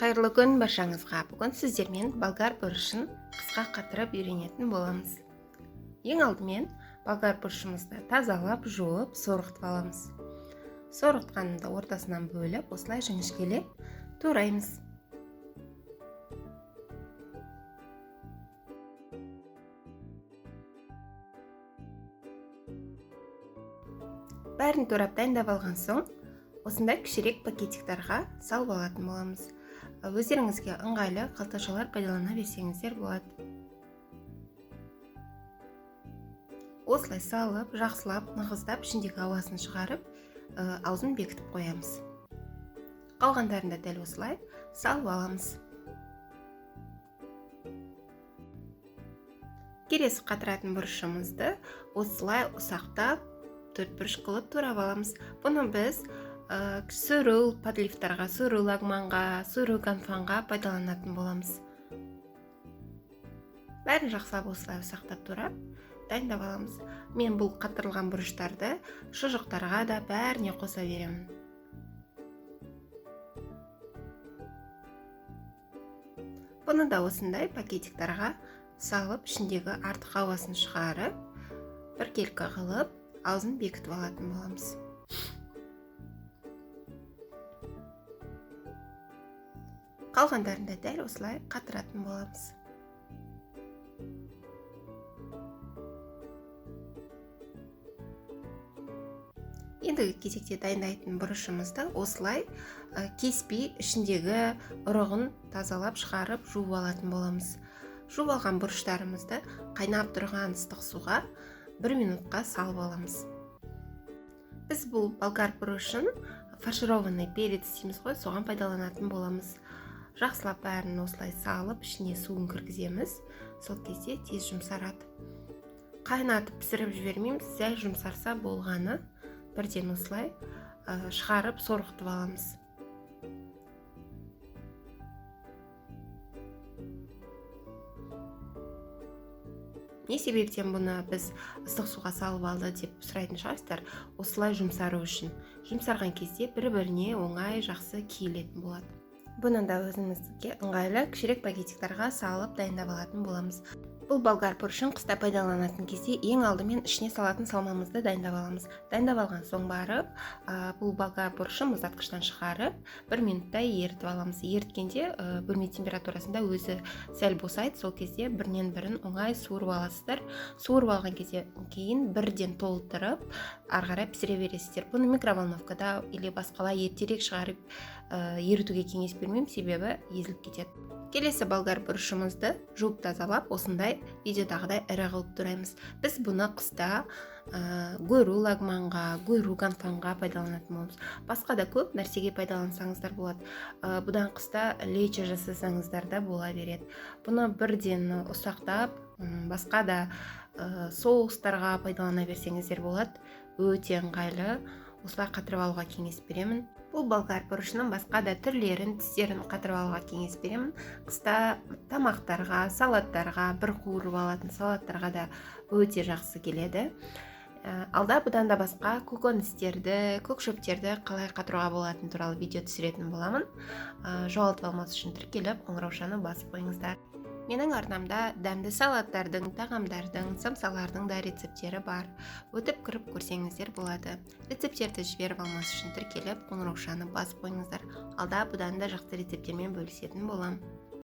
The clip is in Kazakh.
Қайырлы күн баршаңызға. Бүгін сіздермен болгар бұрышын қысқа қатырып үйренетін боламыз. Ең алдымен болгар бұрышымызды тазалап, жуып, сорғытып аламыз. Сорғытқанымды ортасынан бөліп, осылай жіңішкелеп тураймыз. Бәрін турап дайындап алған соң, осындай кішірек пакетиктарға салып алатын боламыз. Өздеріңізге ыңғайлы қалташалар пайдалана берсеңіздер болады. Осылай салып, жақсылап, нығыздап, ішіндегі ауасын шығарып, аузын бекітіп қоямыз. Қалғандарында дәл осылай салып аламыз. Келесі қатыратын бұрышымызды осылай ұсақтап, төртбұрыш қылып турап аламыз. Бұны біз сөру подлифтарға, сөру лагманға, сөру ганфанға пайдаланатын боламыз. Бәрін жақсылап осылай ұсақтап турап дайындап аламыз. Мен бұл қатырылған бұрыштарды шұжықтарға да бәріне қоса беремін. Бұны да осындай пакетиктарға салып, ішіндегі артық ауасын шығарып, біркелкі қылып, аузын бекітіп алатын боламыз. Қалғандарында дәл осылай қатыратын боламыз. Ендігі кезекте дайындайтын бұрышымызды осылай кеспей ішіндегі ұрығын тазалап шығарып жуып алатын боламыз. Жуып алған бұрыштарымызды қайнап тұрған ыстық суға 1 минутқа салып аламыз. Біз бұл болгар бұрышын фаршированный перец дейміз ғой, соған пайдаланатын боламыз. Жақсылап бәрін осылай салып, ішіне суын кіргіземіз. Сол кезде тез жұмсарады. Қайнатып пісіріп жібермейміз, сәл жұмсарса болғаны, бірден осылай шығарып сорғытып аламыз. Не себептен бұны біз ыстық суға салып алды деп сұрайтын шығарсыздар, осылай жұмсару үшін. Жұмсарған кезде бір-біріне оңай жақсы киілетін болады. Бұны да өзімізге ыңғайлы кішірек пакетиктарға салып дайындап алатын боламыз. Бұл болгар бұрышын қыста пайдаланатын кезде ең алдымен ішіне салатын салмамызды дайындап аламыз. Дайындап алған соң барып, бұл болгар бұрышын мұздатқыштан шығарып, 1 минуттай ерітіп аламыз. Еріткенде бөлме температурасында өзі сәл босайды, сол кезде бірінен бірін оңай суырып аласыздар. Суырып алған кезде кейін бірден толтырып, ары қарай пісіре бересіздер. Бұны микроволновкада или басқалай ертерек шығарып ерітуге кеңес бермеймін, себебі езіліп кетеді. Келесі болгар бұрышымызды жуып тазалап, осындай видеодағыдай ірі қылып тураймыз. Біз бұны қыста гөру лагманға, гөру ганфанға пайдаланатын боламыз. Басқа да көп нәрсеге пайдалансаңыздар болады. Бұдан қыста лечо жасасаңыздар да бола береді. Бұны бірден ұсақтап, басқа да соустарға пайдалана берсеңіздер болады. Өте ыңғайлы. Осылай қатырып алуға кеңес беремін. Бұл болгар бұрышының басқа да түрлерін, түстерін қатырып алуға кеңес беремін. Қыста тамақтарға, салаттарға, бір қуырып алатын салаттарға да өте жақсы келеді. Алда бұдан да басқа көкөністерді, көкшөптерді қалай қатыруға болатын туралы видео түсіретін боламын. Жоғалтып алмас үшін тіркеліп, қоңыраушаны басып қойыңыздар. Менің арнамда дәмді салаттардың, тағамдардың, самсалардың да рецептері бар. Өтіп кіріп көрсеңіздер болады. Рецептерді жіберіп алмас үшін тіркеліп, қоңыраушаны басып қойыңыздар. Алда бұдан да жақсы рецептермен бөлісетін болам.